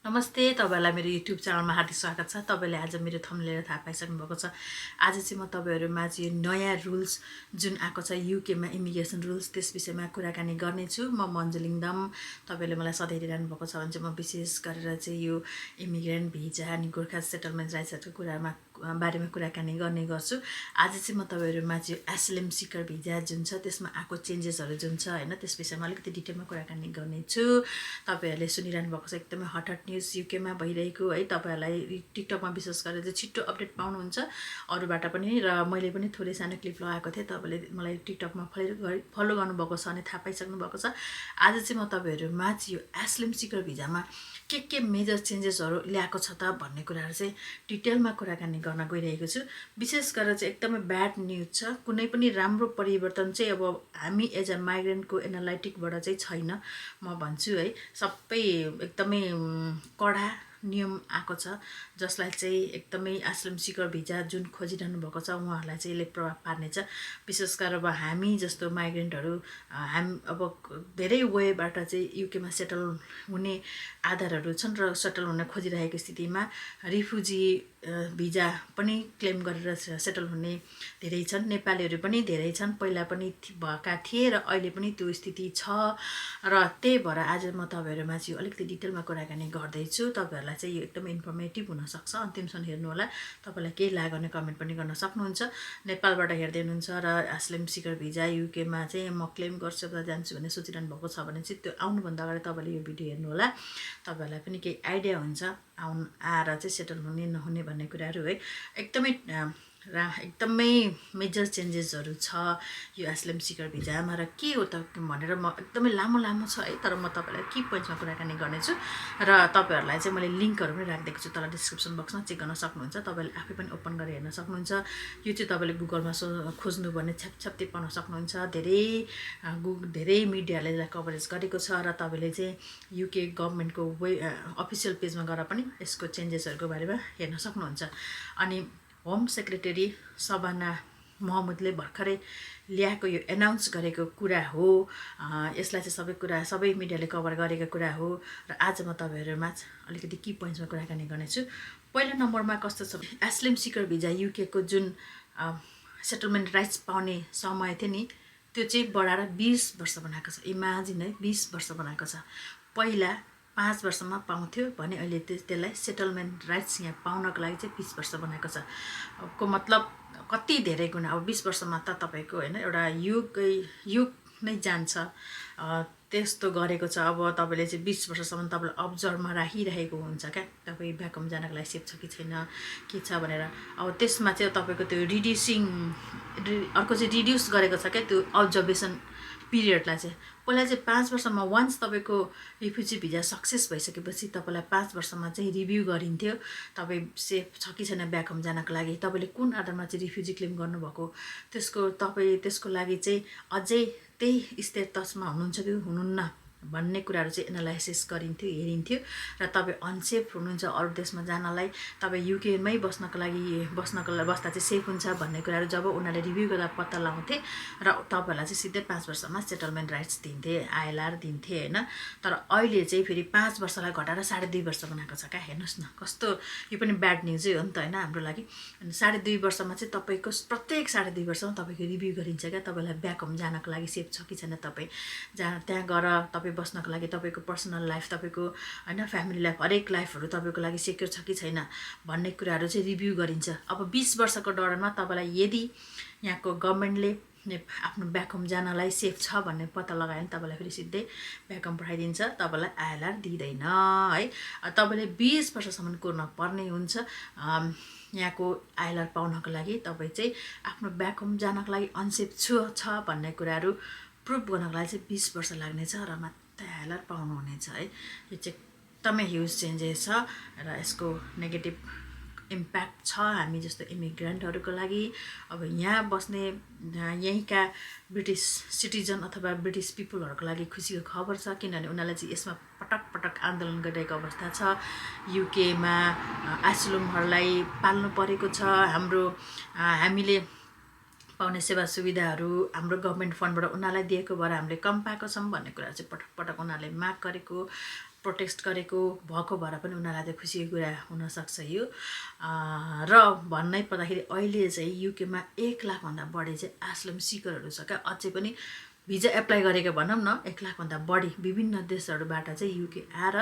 नमस्ते तपाईहरुलाई मेरो युट्युब च्यानलमा हार्दिक स्वागत छ। तपाईले आज मेरो थम्बनेल थाहा पाइसक्नु भएको छ। आज चाहिँ म तपाईहरुमा चाहिँ नयाँ रुल्स जुन आएको छ युके मा इमिग्रेसन रुल्स त्यस विषयमा कुराकानी गर्ने छु। म मन्जुलिङदम। तपाईले मलाई सधैँ हेरिरहनु भएको छ भने चाहिँ म विशेष गरेर चाहिँ यो इमिग्रेन्ट भिजा अनि गोर्खा सेटलमेन्ट राइट्सहरुको बारेमा कुराकानी गर्ने गर्छु। आज चाहिँ म तपाईहरुमा चाहिँ asylum seeker भिजा जुन छ त्यसमा आएको चेन्जेसहरु जुन छ हैन त्यस विषयमा अलिकति डिटेलमा कुराकानी गर्ने छु। तपाईहरुले सुनिरहनु भएको छ एकदमै हट न्यूज युके मा भइरहेको है। तपाईहरुलाई टिकटकमा विशेष गरेर चाहिँ छिटो अपडेट पाउनुहुन्छ अरूबाट पनि र मैले पनि थोरै सानो क्लिप लगाएको थिएँ। तपाईले मलाई टिकटकमा फलो गर्नुभएको छ भने थाहा पाइसक्नु भएको छ। आज चाहिँ म तपाईहरुमा चाहिँ यो asylum seeker भिजामा के मेजर चेन्जेसहरु ल्याएको छ त भन्ने कुराहरु चाहिँ डिटेलमा कुराकानी गर्न गइरहेको छु। विशेष गरेर चाहिँ एकदमै ब्याड न्यूज छ। कुनै पनि राम्रो परिवर्तन चाहिँ अब हामी एज अ माइग्रेन्टको एनालाइटिकबाट चाहिँ छैन म भन्छु है। सबै एकदमै कडा नियम आएको छ जसलाई चाहिँ एकदमै asylum seeker भिजा जुन खोजिरहनु भएको छ उहाँहरुलाई चाहिँ यसले प्रभाव पार्नेछ। विशेष गरेर अब हामी जस्तो माइग्रेन्टहरु अब धेरै वेबाट चाहिँ युके मा सेटल हुने आधारहरु छन् र सेटल हुन खोजिरहेको स्थितिमा रिफ्युजी भिजा पनि क्लेम गरेर सेटल हुने धेरै छन्। नेपालीहरु पनि धेरै छन्। पहिला पनि भएका थिए र अहिले पनि त्यो स्थिति छ र त्यही भएर आज म तपाईहरुमा चाहिँ अलिकति डिटेलमा कुराकानी गर्दै छु। तपाईहरुलाई चाहिँ यो एकदमै इन्फर्मेटिभ हुन सक्छ। अन्तिमसम्म हेर्नु होला। तपाईलाई के लाग्यो भने कमेन्ट पनि गर्न सक्नुहुन्छ। नेपालबाट हेर्दै हुनुहुन्छ र asylum seeker भिजा युके मा चाहिँ म क्लेम गर्छु र जान्छु भन्ने सोचिरहनु भएको छ भने चाहिँ त्यो आउनु भन्दा अगाडि तपाईले यो भिडियो हेर्नु होला। तपाईहरुलाई पनि केही आइडिया हुन्छ आएर चाहिँ सेटल हुने नहुने भन्ने कुराहरु है। एकदमै मेजर चेन्जेसहरु छ यो asylum seeker भिजामा र के हो त भनेर म एकदमै लामो छ है। तर म तपाईलाई की पोइन्ट्समा कुराकानी गर्ने छु र तपाईहरुलाई चाहिँ मैले लिंकहरु पनि राखिदिएको छु तल डिस्क्रिप्सन बक्समा चेक गर्न सक्नुहुन्छ। तपाईले आफै पनि ओपन गरेर हेर्न सक्नुहुन्छ। यो चाहिँ तपाईले गुगलमा खोज्नु भने छ्यापछ्याप पाउन सक्नुहुन्छ। धेरै मिडियाले यसलाई कभरेज गरेको छ र तपाईले चाहिँ युके गभर्नमेन्टको अफिसियल पेजमा गएर पनि यसको चेन्जेसहरुको बारेमा हेर्न सक्नुहुन्छ। अनि होम सेक्रेटरी सबाना महमुदले भर्खरै ल्याएको यो एनाउन्स गरेको कुरा हो। यसलाई चाहिँ सबै मिडियाले कभर गरेको कुरा हो र आज म तपाईहरुमा अलिकति की पोइन्ट्समा कुराकानी गर्ने छु। पहिलो नम्बरमा कस्तो छ asylum seeker भिजा युके को जुन सेटलमेन्ट राइट्स पाउने समय थियो नि त्यो चाहिँ बढाएर 20 वर्ष बनाएको छ। इमेजिन है 20 वर्ष बनाएको छ। पहिला 5 वर्षमा पाउँथ्यो भने अहिले त्यसलाई सेटलमेन्ट राइट्स यहाँ पाउनको लागि चाहिँ 20 वर्ष बनाएको छ। को मतलब कति धेरै गुना। अब 20 वर्षमा त तपाईको हैन एउटा युग नै जान्छ त्यस्तो गरेको छ। अब तपाईले चाहिँ 20 वर्षसम्म तपाईले अब्जर्भमा राखिरहेको हुन्छ क्या तपाई ब्याक होम जानको लागि सेफ छ कि छैन के छ भनेर। अब त्यसमा चाहिँ तपाईको त्यो अर्को चाहिँ रिड्युस गरेको छ क्या त्यो अब्जर्भेसन पिरियडलाई चाहिँ। पहिला चाहिँ 5 वर्षमा वान्स तपाईको रिफ्युजी भिजा सक्सेस भइसकेपछि तपाईलाई 5 वर्षमा चाहिँ रिभ्यू गरिन्थ्यो तपाई सेफ छ कि छैन ब्याक होम जानको लागि, तपाईले कुन आधारमा चाहिँ रिफ्युजी क्लेम गर्नुभएको त्यसको लागि चाहिँ अझै त्यही स्टेटसमा हुनुहुन्छ कि हुनुहुन्न भन्ने कुराहरु चाहिँ एनालाइसिस गरिन्थ्यो हेरिन्थ्यो र तपाई अनसेफ हुनुहुन्छ अरु देशमा जानलाई तपाई युके मै बस्दा चाहिँ सेफ हुन्छ भन्ने कुराहरु जब उनीहरुले रिभ्यू गर्दा पत्ता लगाउँथे र तपाईहरुलाई चाहिँ सिधै 5 वर्षमा सेटलमेन्ट राइट्स दिन्थे ILR दिन्थे हैन। तर अहिले चाहिँ फेरि 5 वर्षलाई घटाएर 2.5 वर्ष बनाएको छ क्या। हेर्नुस् न कस्तो यो पनि ब्याड न्यूज हो नि त हैन हाम्रो लागि। अनि 2.5 वर्षमा चाहिँ तपाईको प्रत्येक 2.5 वर्षमा तपाईको रिभ्यू गरिन्छ क्या तपाईलाई ब्याक होम जानको लागि सेफ छ कि छैन तपाई त्यहाँ गएर तपाई बस्नको लागि तपाईको पर्सनल लाइफ तपाईको हैन फ्यामिली लाइफ हरेक लाइफहरु तपाईको लागि सेक्युर छ कि छैन भन्ने कुराहरु चाहिँ रिभ्यू गरिन्छ। अब 20 वर्षको दौरानमा तपाईलाई यदि यहाँको गभर्नमेन्टले आफ्नो ब्याक होम जानलाई सेफ छ भन्ने पत्ता लगायो भने तपाईलाई फेरि सिधै ब्याक होम पठाइदिन्छ। तपाईलाई ILR दिदैन है। तपाईले 20 वर्षसम्म कुर्न पर्ने हुन्छ यहाँको ILR पाउनको लागि। तपाई चाहिँ आफ्नो ब्याक होम जानको लागि अनसेफ छ भन्ने कुराहरु प्रुफ गर्नको लागि चाहिँ 20 वर्ष लाग्नेछ र मात्रै ILR पाउनु हुनेछ है। यो चाहिँ एकदमै ह्युज चेन्जेस छ र यसको नेगेटिभ इम्प्याक्ट छ हामी जस्तो इमिग्रेन्टहरुको लागि। अब यहाँ बस्ने यहीँका ब्रिटिश सिटिजन अथवा ब्रिटिश पिपलहरुको लागि खुसीको खबर छ किनभने उनीहरुले चाहिँ यसमा पटक आन्दोलन गरिरहेको अवस्था छ। युके मा asylumहरुलाई पाल्नु परेको छ। हामीले पाउने सेवा सुविधाहरु हाम्रो गभर्नमेन्ट फन्डबाट उनीहरुलाई दिएको भएर हामीले कम पाएको छौं भन्ने कुरा चाहिँ पटक उनीहरुले माग गरेको प्रोटेस्ट गरेको भएको भएर पनि उनीहरूलाई चाहिँ खुसीको कुरा हुनसक्छ यो र भन्नै पर्दाखेरि अहिले चाहिँ युकेमा 1 लाखभन्दा बढी चाहिँ एसाइलम सिकरहरू छ क्या अझै पनि भिजा एप्लाई गरेको भनौँ न 1 लाखभन्दा बढी विभिन्न देशहरूबाट चाहिँ युके आएर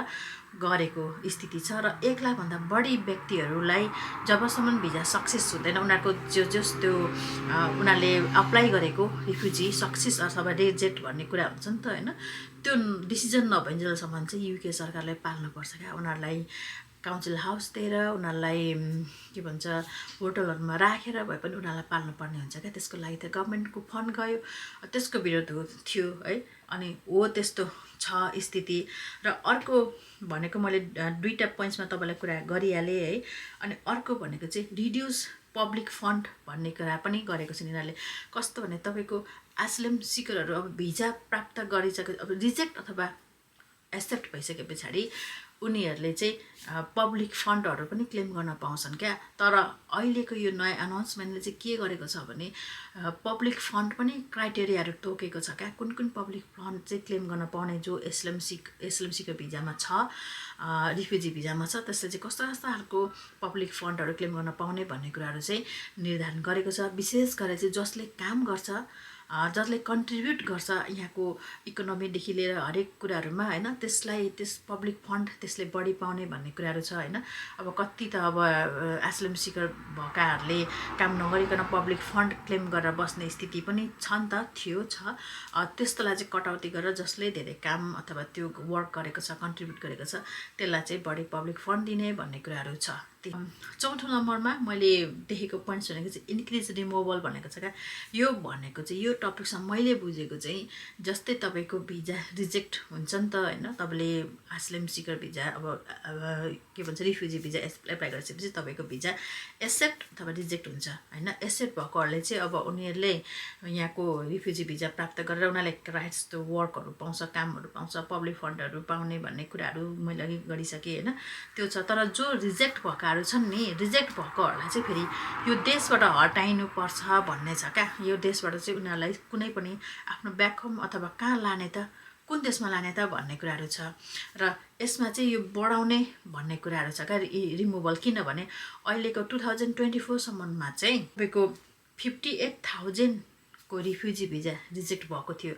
गरेको स्थिति छ र 1 लाखभन्दा बढी व्यक्तिहरूलाई जबसम्म भिजा सक्सेस हुँदैन उनीहरूको जस त्यो उनीहरूले अप्लाई गरेको रिफ्युजी सक्सेस अथवा रिजेक्ट भन्ने कुरा हुन्छ नि त होइन त्यो डिसिजन नभइन्जेलसम्म चाहिँ युके सरकारले पाल्नुपर्छ क्या उनीहरूलाई काउन्सिल हाउसतिर उनीहरूलाई के भन्छ होटलहरूमा राखेर भए पनि उनीहरूलाई पाल्नुपर्ने हुन्छ क्या त्यसको लागि त गभर्मेन्टको फन्ड गयो त्यसको विरोध थियो है अनि हो त्यस्तो छ स्थिति र अर्को भनेको मैले दुईवटा पोइन्ट्समा तपाईँलाई कुरा गरिहालेँ है अनि अर्को भनेको चाहिँ रिड्युस पब्लिक फन्ड भन्ने कुरा पनि गरेको छन् यिनीहरूले कस्तो भने तपाईँको एसाइलम सिकरहरू अब भिजा प्राप्त गरिसके अब रिजेक्ट अथवा एक्सेप्ट भइसके पछाडि उनीहरूले चाहिँ पब्लिक फन्डहरू पनि क्लेम गर्न पाउँछन् क्या तर अहिलेको यो नयाँ अनाउन्समेन्टले चाहिँ के गरेको छ भने पब्लिक फन्ड पनि क्राइटेरियाहरू तोकेको छ क्या कुन कुन पब्लिक फन्ड चाहिँ क्लेम गर्न पाउने जो एसाइलम सिकर भिजामा छ रिफ्युजी भिजामा छ त्यसले चाहिँ कस्तो कस्तो खालको पब्लिक फन्डहरू क्लेम गर्न पाउने भन्ने कुराहरू चाहिँ निर्धारण गरेको छ विशेष गरेर चाहिँ जसले काम गर्छ जसले कन्ट्रिब्युट गर्छ यहाँको इकोनोमीदेखि लिएर हरेक कुराहरूमा होइन त्यसलाई त्यस पब्लिक फन्ड त्यसले बढी पाउने भन्ने कुराहरू छ होइन अब कति त अब एसाइलम सिकर भएकाहरूले काम नगरिकन पब्लिक फन्ड क्लेम गरेर बस्ने स्थिति पनि छ नि त छ त्यस्तोलाई चाहिँ कटौती गरेर जसले धेरै काम अथवा त्यो वर्क गरेको छ कन्ट्रिब्युट गरेको छ त्यसलाई चाहिँ बढी पब्लिक फन्ड दिने भन्ने कुराहरू छ चौथो नम्बरमा मैले देखेको पोइन्ट्स भनेको चाहिँ इन्क्रिज रिमुभल भनेको छ क्या यो भनेको चाहिँ यो टपिकसँग मैले बुझेको चाहिँ जस्तै तपाईँको भिजा रिजेक्ट हुन्छ नि त होइन तपाईँले एसाइलम सिकर भिजा अब के भन्छ रिफ्युजी भिजा एप्लाई गरिसकेपछि तपाईँको भिजा एक्सेप्ट अथवा रिजेक्ट हुन्छ होइन एक्सेप्ट भएकोहरूले चाहिँ अब उनीहरूले यहाँको रिफ्युजी भिजा प्राप्त गरेर उनीहरूले राइट्स त्यो वर्कहरू पाउँछ कामहरू पाउँछ पब्लिक फन्डहरू पाउने भन्ने कुराहरू मैले अघि गरिसकेँ होइन त्यो छ तर जो रिजेक्ट भएकाहरू छन् नि रिजेक्ट भएकोहरूलाई चाहिँ फेरि यो देशबाट हटाइनुपर्छ भन्ने छ क्या यो देशबाट चाहिँ उनीहरूलाई कुनै पनि आफ्नो ब्याक होम अथवा कहाँ लाने त कुन देशमा लाने त भन्ने कुराहरू छ र यसमा चाहिँ यो बढाउने भन्ने कुराहरू छ क्या रिमुभल किनभने अहिलेको 2024सम्ममा चाहिँ तपाईँको 58,000 को रिफ्युजी भिजा रिजेक्ट भएको थियो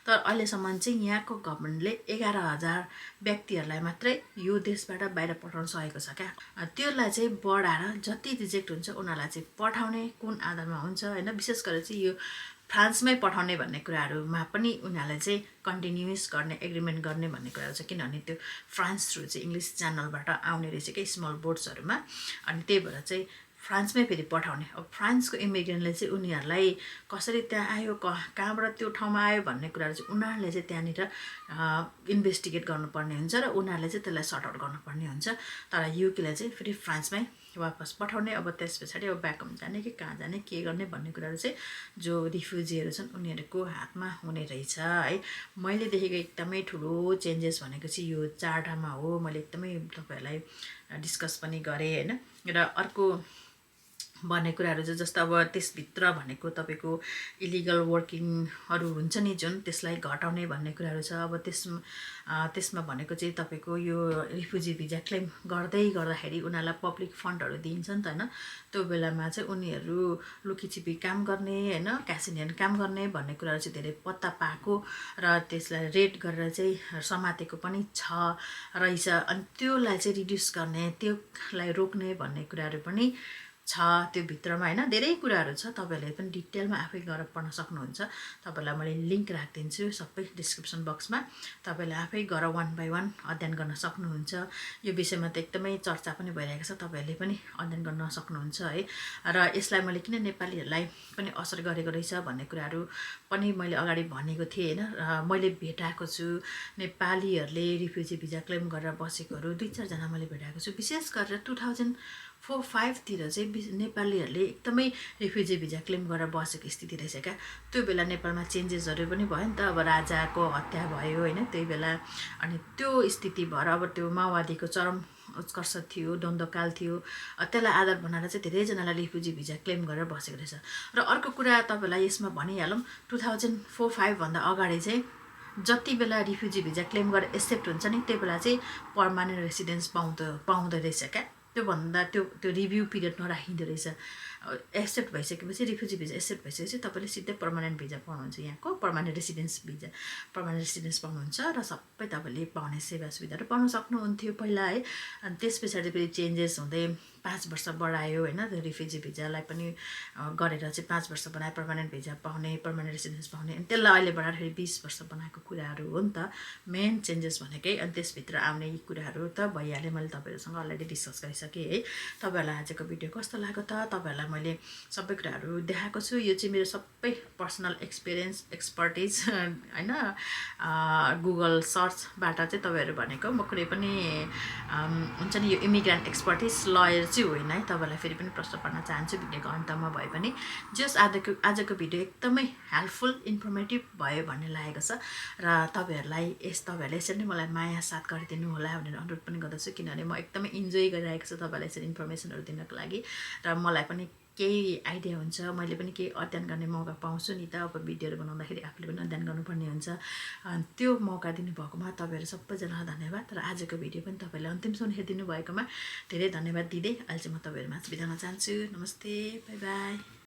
तर अहिलेसम्म चाहिँ यहाँको गभर्मेन्टले 11,000 व्यक्तिहरूलाई मात्रै यो देशबाट बाहिर पठाउन सकेको छ क्या त्यसलाई चाहिँ बढाएर जति रिजेक्ट हुन्छ उनीहरूलाई चाहिँ पठाउने कुन आधारमा हुन्छ होइन विशेष गरेर चाहिँ यो फ्रान्समै पठाउने भन्ने कुराहरूमा पनि उनीहरूले चाहिँ कन्टिन्युस गर्ने एग्रिमेन्ट गर्ने भन्ने कुराहरू छ किनभने त्यो फ्रान्स थ्रु चाहिँ इङ्ग्लिस च्यानलबाट आउने रहेछ क्या स्मल बोट्सहरूमा अनि त्यही भएर चाहिँ फ्रान्समै फेरि पठाउने अब फ्रान्सको इमिग्रेन्टले चाहिँ उनीहरूलाई कसरी त्यहाँ आयो कहाँबाट त्यो ठाउँमा आयो भन्ने कुराहरू चाहिँ उनीहरूले चाहिँ त्यहाँनिर इन्भेस्टिगेट गर्नुपर्ने हुन्छ र उनीहरूले चाहिँ त्यसलाई सर्ट आउट गर्नुपर्ने हुन्छ तर युकेलाई चाहिँ फेरि फ्रान्समै वापस पठाउने अब त्यस पछाडि अब ब्याक होम जाने कि कहाँ जाने के गर्ने भन्ने कुराहरू चाहिँ जो रिफ्युजीहरू छन् उनीहरूको हातमा हुने रहेछ है मैले देखेको एकदमै ठुलो चेन्जेस भनेको चाहिँ यो 4वटामा हो मैले एकदमै तपाईँहरूलाई डिस्कस पनि गरेँ होइन र अर्को भन्ने कुराहरू चाहिँ जस्तो अब त्यसभित्र भनेको तपाईँको इलिगल वर्किङहरू हुन्छ नि जुन त्यसलाई घटाउने भन्ने कुराहरू छ अब त्यसमा भनेको चाहिँ तपाईँको यो रिफ्युजी भिजा क्लेम गर्दाखेरि उनीहरूलाई पब्लिक फन्डहरू दिइन्छ नि त होइन त्यो बेलामा चाहिँ उनीहरू लुकीछिपी काम गर्ने होइन क्यास इन ह्यान्ड काम गर्ने भन्ने कुराहरू चाहिँ धेरै पत्ता पाएको र त्यसलाई रेड गरेर चाहिँ समातेको पनि छ रहेछ अनि त्यसलाई चाहिँ रिड्युस गर्ने त्यसलाई रोक्ने भन्ने कुराहरू पनि छ त्यो भित्रमा होइन धेरै कुराहरू छ तपाईँहरूले पनि डिटेलमा आफै गएर पढ्न सक्नुहुन्छ तपाईँलाई मैले लिङ्क राखिदिन्छु सबै डिस्क्रिप्सन बक्समा तपाईँले आफै गएर 1 by 1 अध्ययन गर्न सक्नुहुन्छ यो विषयमा त एकदमै चर्चा पनि भइरहेको छ तपाईँहरूले पनि अध्ययन गर्न सक्नुहुन्छ है र यसलाई मैले किन नेपालीहरूलाई पनि असर गरेको रहेछ भन्ने कुराहरू पनि मैले अगाडि भनेको थिएँ होइन मैले भेटाएको छु नेपालीहरूले रिफ्युजी भिजा क्लेम गरेर बसेकोहरू 2-4 जना मैले भेटाएको छु विशेष गरेर 2004-05 तिर चाहिँ नेपालीहरूले एकदमै रिफ्युजी भिजा क्लेम गरेर बसेको स्थिति रहेछ क्या त्यो बेला नेपालमा चेन्जेसहरू पनि भयो नि त अब राजाको हत्या भयो होइन त्यही बेला अनि त्यो स्थिति भएर अब त्यो माओवादीको चरम उत्कर्ष थियो द्वन्द्वकाल थियो त्यसलाई आधार बनाएर चाहिँ धेरैजनालाई रिफ्युजी भिजा क्लेम गरेर बसेको रहेछ र अर्को कुरा तपाईँलाई यसमा भनिहालौँ 2004-05 भन्दा अगाडि चाहिँ जति बेला रिफ्युजी भिजा क्लेम गरेर एक्सेप्ट हुन्छ नि त्यही बेला चाहिँ पर्मानेन्ट रेसिडेन्स पाउँदो रहेछ क्या त्योभन्दा त्यो रिभ्यू पिरियड नराखिँदो रहेछ एक्सेप्ट भइसकेपछि रिफ्युजी भिजा एक्सेप्ट भइसकेपछि तपाईँले सिधै पर्मानेन्ट भिजा पाउनुहुन्छ यहाँको पर्मानेन्ट रेसिडेन्स पाउनुहुन्छ र सबै तपाईँले पाउने सेवा सुविधाहरू पाउन सक्नुहुन्थ्यो पहिला है अनि त्यस पछाडि फेरि चेन्जेस हुँदै 5 वर्ष बढायो होइन त्यो रिफ्युजी भिजालाई पनि गरेर चाहिँ 5 वर्ष बनायो पर्मानेन्ट भिजा पाउने पर्मानेन्ट रेसिडेन्स पाउने अनि त्यसलाई अहिले बढाएर फेरि 20 वर्ष बनाएको कुराहरू हो नि त मेन चेन्जेस भनेकै अनि त्यसभित्र आउने यी कुराहरू त भइहाल्यो मैले तपाईँहरूसँग अलरेडी डिस्कस गरिसकेँ है तपाईँहरूलाई आजको भिडियो कस्तो लाग्यो त तपाईँहरूलाई मैले सबै कुराहरू देखाएको छु यो चाहिँ मेरो सबै पर्सनल एक्सपर्टिज होइन गुगल सर्चबाट चाहिँ तपाईँहरू भनेको म कुनै पनि हुन्छ नि यो इमिग्रेन्ट एक्सपर्टिज लयर चाहिँ होइन है तपाईँलाई फेरि पनि प्रश्न पार्न चाहन्छु भिडियोको अन्तमा भए पनि जस आजको भिडियो एकदमै हेल्पफुल इन्फर्मेटिभ भयो भन्ने लागेको छ र तपाईँहरूले यसरी नै मलाई माया साथ गरिदिनु होला भनेर अनुरोध पनि गर्दछु किनभने म एकदमै इन्जोय गरिरहेको छु तपाईँलाई यसरी इन्फर्मेसनहरू दिनको लागि र मलाई पनि केही आइडिया हुन्छ मैले पनि केही अध्ययन गर्ने मौका पाउँछु नि त अब भिडियोहरू बनाउँदाखेरि आफूले पनि अध्ययन गर्नुपर्ने हुन्छ त्यो मौका दिनुभएकोमा तपाईँहरू सबैजनालाई धन्यवाद र आजको भिडियो पनि तपाईँले अन्तिमसम्म हेरिदिनु भएकोमा धेरै धन्यवाद दिँदै अहिले चाहिँ म तपाईँहरूमा बिदा हुन चाहन्छु नमस्ते बाई बाई